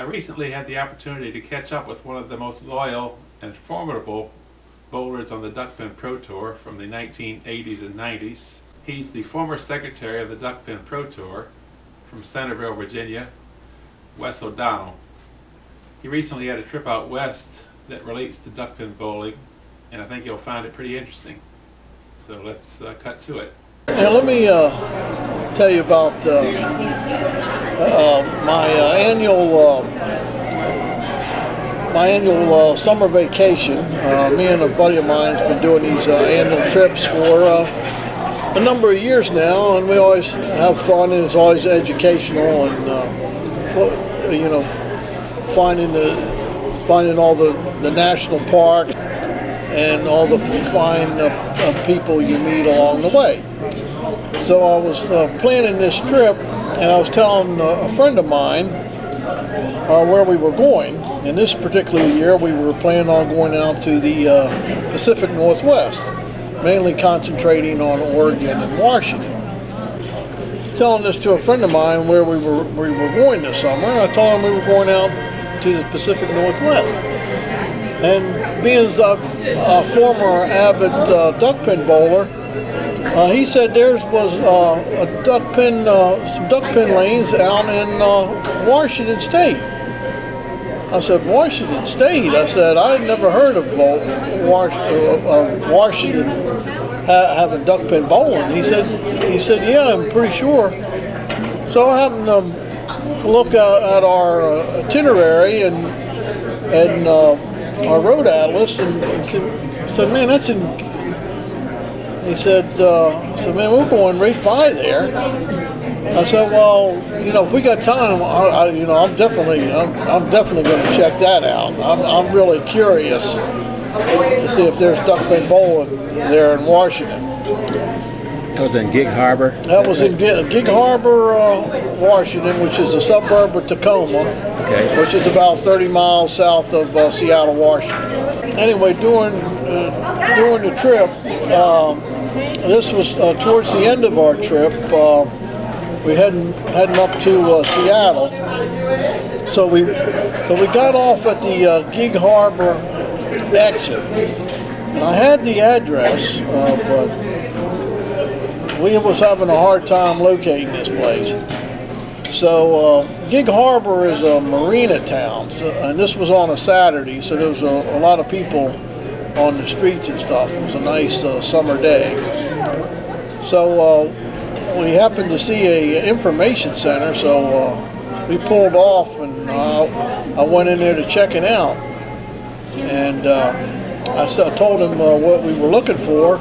I recently had the opportunity to catch up with one of the most loyal and formidable bowlers on the Duckpin Pro Tour from the 1980s and 90s. He's the former secretary of the Duckpin Pro Tour from Centerville, Virginia, Wes O'Donnell. He recently had a trip out west that relates to Duckpin bowling, and I think you'll find it pretty interesting. So let's cut to it. Now let me tell you about my annual summer vacation. Me and a buddy of mine has been doing these annual trips for a number of years now, and we always have fun, and it's always educational, and you know, finding all the national park and all the fine people you meet along the way. So I was planning this trip, and I was telling a friend of mine where we were going. And this particular year, we were planning on going out to the Pacific Northwest, mainly concentrating on Oregon and Washington. Telling this to a friend of mine where we were going this summer, I told him we were going out to the Pacific Northwest. And being a former avid duckpin bowler, he said there was some duckpin lanes out in Washington State. I said, Washington State? I said, I had never heard of Washington having duckpin bowling. He said, yeah, I'm pretty sure. So I happened to look at our itinerary and our road atlas, and said, man, that's in. He said, man, we're going right by there. I said, well, you know, if we got time, I'm definitely going to check that out. I'm really curious to see if there's duckpin bowling there in Washington. That was in Gig Harbor? That was in Gig Harbor, Washington, which is a suburb of Tacoma, which is about 30 miles south of Seattle, Washington. Anyway, during the trip, this was towards the end of our trip. We heading up to Seattle. So we got off at the Gig Harbor exit, and I had the address, but we was having a hard time locating this place. So Gig Harbor is a marina town, and this was on a Saturday, so there was a lot of people on the streets and stuff. It was a nice summer day. So we happened to see an information center, so we pulled off, and I went in there to check it out. And I told him what we were looking for.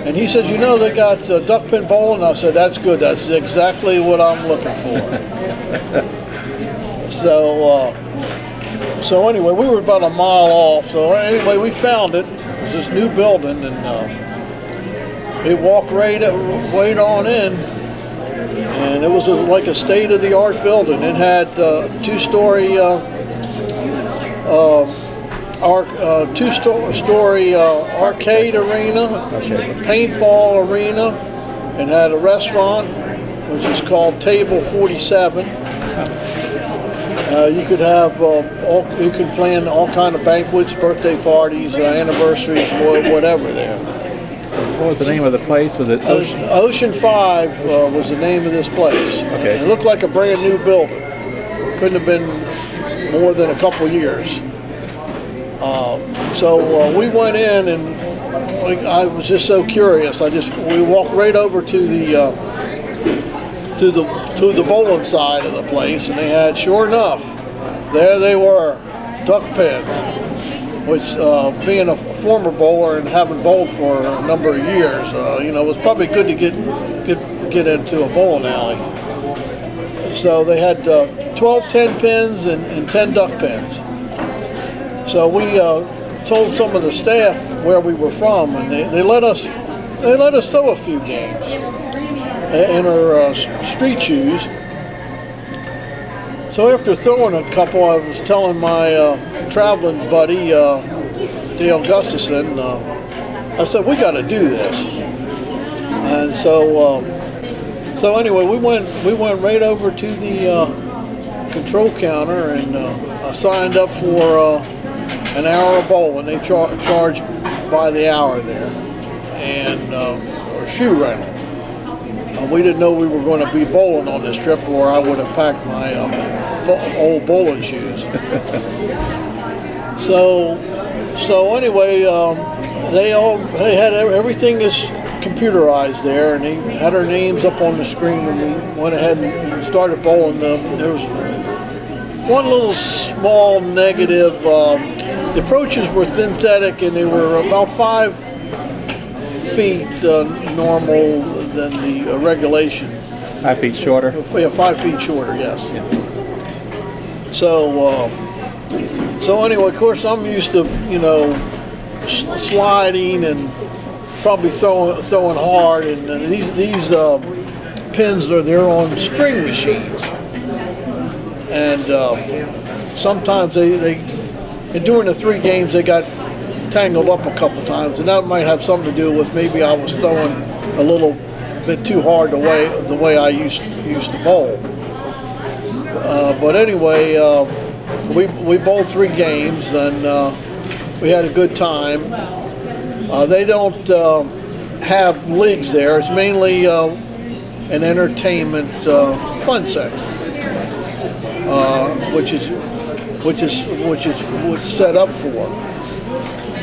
And he said, you know, they got duckpin bowling. I said, that's good. That's exactly what I'm looking for. So anyway, we were about a mile off. So anyway, we found it. It was this new building, and we walked right on in. And it was like a state-of-the-art building. It had two-story arcade arena, a paintball arena, and had a restaurant, which is called Table 47. You could have you could plan all kind of banquets, birthday parties, anniversaries, whatever there. What was the name of the place? Was it Ocean 5 was the name of this place. Okay. It looked like a brand new building. Couldn't have been more than a couple years. So we went in, and I was just so curious. We walked right over to the bowling side of the place, and they had, sure enough, there they were, duckpins. Which, being a former bowler and having bowled for a number of years, you know, it was probably good to get into a bowling alley. So they had 12 10 pins and 10 duck pins. So we told some of the staff where we were from, and they let us throw a few games in our street shoes. So after throwing a couple, I was telling my traveling buddy Dale Gustafson, I said, we got to do this. And so anyway, we went right over to the control counter, and I signed up for an hour of bowling. They charge by the hour there, and or shoe rental. We didn't know we were going to be bowling on this trip, or I would have packed my old bowling shoes. So anyway, they had everything is computerized there, and they had our names up on the screen, and we went ahead and started bowling. There was one little small negative. The approaches were synthetic, and they were about 5 feet normal than the regulation. 5 feet shorter? Yeah, 5 feet shorter, yes. Yeah. So anyway, of course, I'm used to, you know, sliding and probably throwing hard, and these pins they're on string machines, and sometimes they during the 3 games they got tangled up a couple times, and that might have something to do with maybe I was throwing a little bit too hard the way I used to bowl. But anyway, we bowled 3 games, and we had a good time. They don't have leagues there. It's mainly an entertainment fun center, which is set up for.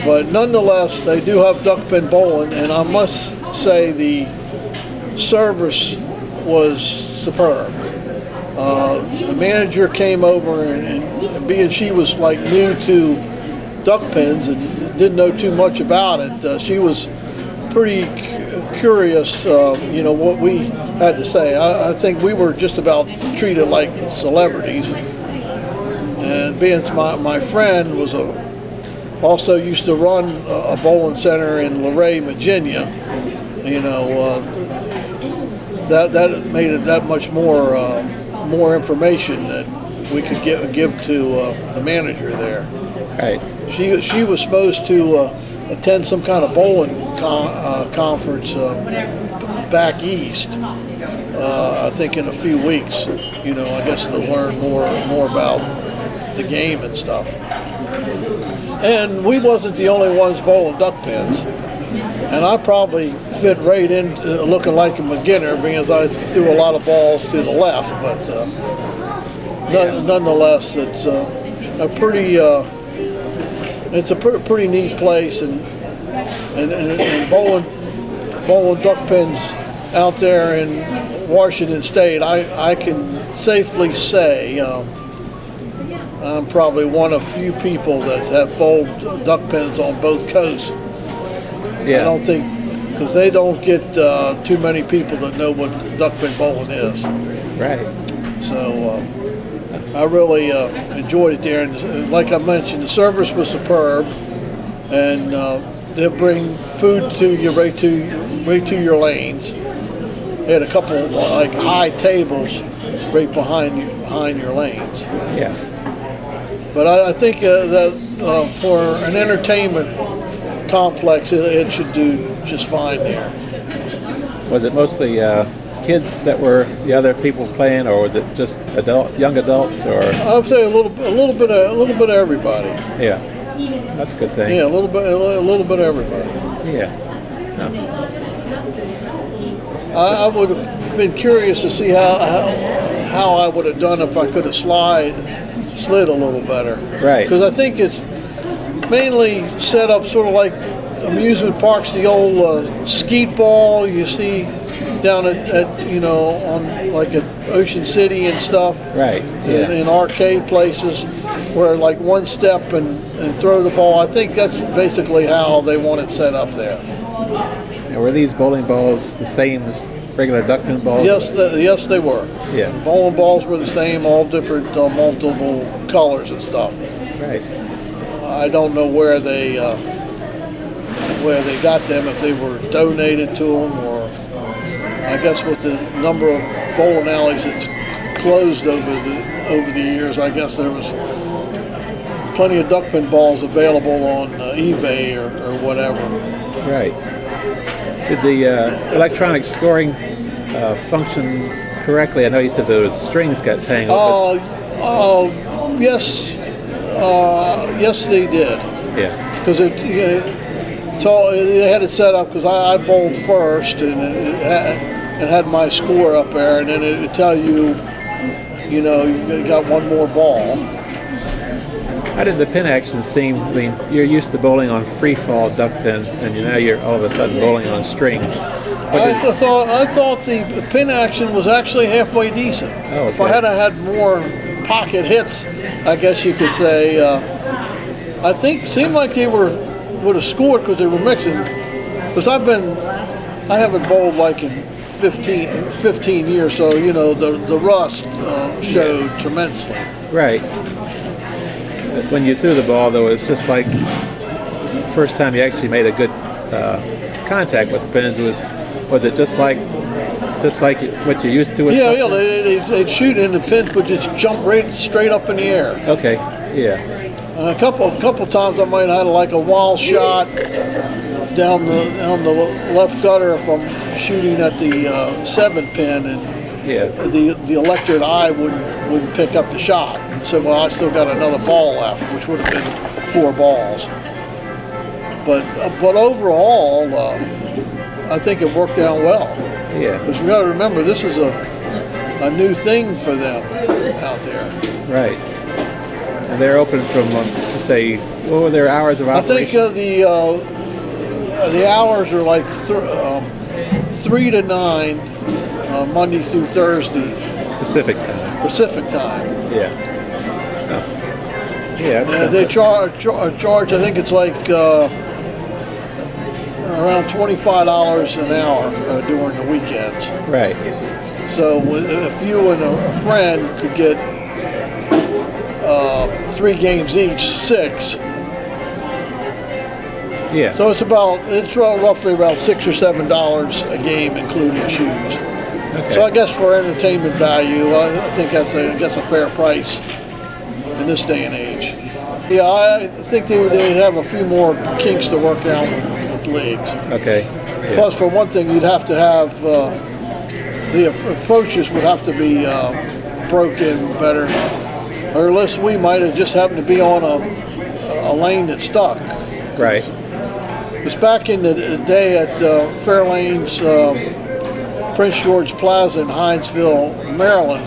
But nonetheless, they do have Duckpin Bowling, and I must say the service was superb. The manager came over, and being she was like new to Duckpins and didn't know too much about it, she was pretty curious, you know, what we had to say. I think we were just about treated like celebrities. And being my friend was also used to run a bowling center in Luray, Virginia, you know, that made it that much more information that we could give to the manager there. Right. She was supposed to attend some kind of bowling conference back east. I think in a few weeks. You know, I guess to learn more about the game and stuff. And we wasn't the only ones bowling Duckpins. And I probably fit right in looking like a beginner because I threw a lot of balls to the left. But nonetheless, it's a pretty pretty neat place, and bowling Duckpins out there in Washington State, I can safely say I'm probably one of few people that have bowled Duckpins on both coasts. Yeah. I don't think, because they don't get too many people that know what Duckpin bowling is. Right. So I really enjoyed it there, and like I mentioned, the service was superb, and they'll bring food to you right to your lanes. They had a couple like high tables right behind your lanes. Yeah. But I think that for an entertainment complex, it should do just fine there. Was it mostly kids that were the other people playing, or was it just young adults, or? I would say a little bit of everybody. Yeah, that's a good thing. Yeah, a little bit of everybody. Yeah. No. I would have been curious to see how I would have done if I could have slid a little better. Right. Because I think it's mainly set up sort of like amusement parks, the old skeet ball you see down at you know, on like at Ocean City and stuff. Right. Yeah. In arcade places where like one step and throw the ball. I think that's basically how they want it set up there. And were these bowling balls the same as regular Duckpin balls? Yes, they were. Yeah. The bowling balls were the same, all different, multiple colors and stuff. Right. I don't know where they got them, if they were donated to them, or I guess with the number of bowling alleys that's closed over the years, I guess there was plenty of Duckpin balls available on eBay or whatever. Right. Did the electronic scoring function correctly? I know you said those strings got tangled. Yes, yes, they did. Yeah. Because they had it set up because I bowled first, and it had my score up there, and then it would tell you, you know, you got one more ball. How did the pin action seem? I mean, you're used to bowling on free fall duck pin, and now you're all of a sudden bowling on strings. I thought the pin action was actually halfway decent. Oh, okay. If I had more pocket hits, I guess you could say. I think it seemed like they would have scored because they were mixing. Because I haven't bowled like in 15 years, so you know the rust showed tremendously. Right. When you threw the ball, though, it's just like the first time you actually made a good contact with the pins. Was it just like what you're used to? With yeah. They'd shoot in the pins, but just jump right straight up in the air. Okay. Yeah. A couple times I might have had like a wild shot down the left gutter if I'm shooting at the 7 pin, and the electric eye wouldn't pick up the shot. And said, well, I still got another ball left, which would have been 4 balls. But overall, I think it worked out well. Yeah. Because we got to remember, this is a new thing for them out there. Right. And they're open from, say, what were their hours of operation? I think the hours are like 3 to 9, Monday through Thursday. Pacific time. Pacific time. Yeah. Oh. Yeah. And they charge. I think it's like around $25 an hour during the weekends. Right. So if you and a friend could get 3 games each, 6. Yeah. So it's roughly about $6 or $7 a game, including shoes. Okay. So I guess for entertainment value, I think that's a fair price in this day and age. Yeah, I think they'd have a few more kinks to work out with leagues. Okay. Yeah. Plus, for one thing, you'd have to have the approaches would have to be broken better, or unless we might have just happened to be on a lane that stuck. Right. Because back in the day at Fairlane's Prince George Plaza in Hinesville, Maryland,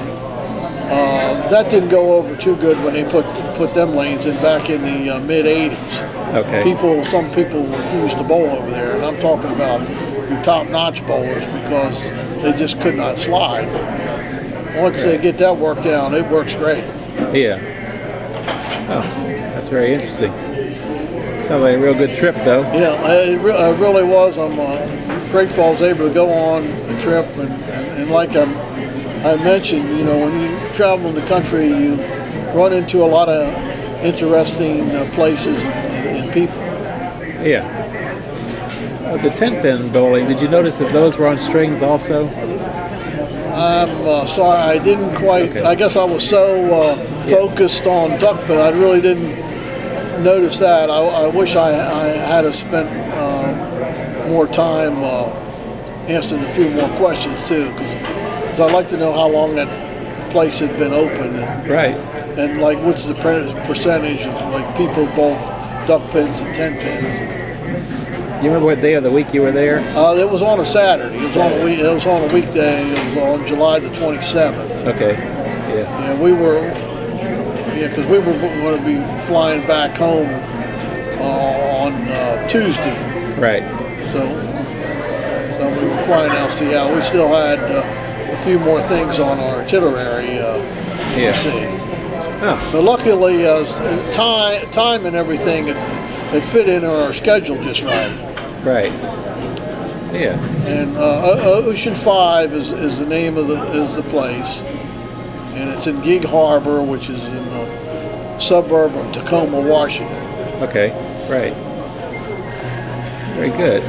that didn't go over too good when they put them lanes in back in the mid '80s. Okay. Some people refused to bowl over there, and I'm talking about your top-notch bowlers because they just could not slide. Once they get that worked down, it works great. Yeah. Oh, that's very interesting. Sounds like a real good trip, though. Yeah, it really was. I'm grateful I was able to go on the trip, and like I mentioned, you know, when you travel in the country, you run into a lot of interesting places and people. Yeah. The 10-pin bowling, did you notice that those were on strings also? I'm sorry, I didn't quite. Okay. I guess I was so focused on duckpin, I really didn't notice that. I wish I had spent more time answering a few more questions too, because I'd like to know how long that place had been open. Right. And like what's the percentage of like people both duck pins and 10 pins. Do you remember what day of the week you were there? It was on a Saturday. It was on a weekday. It was on July the 27th. Okay. Yeah. And we were, because we were going to be flying back home on Tuesday. Right. So we were flying out to Seattle. We still had a few more things on our itinerary to see. Oh. But luckily, time and everything, it fit in our schedule just right. Right. Yeah. And Ocean 5 is the name of the place, and it's in Gig Harbor, which is in the suburb of Tacoma, Washington. Okay. Right. Very good.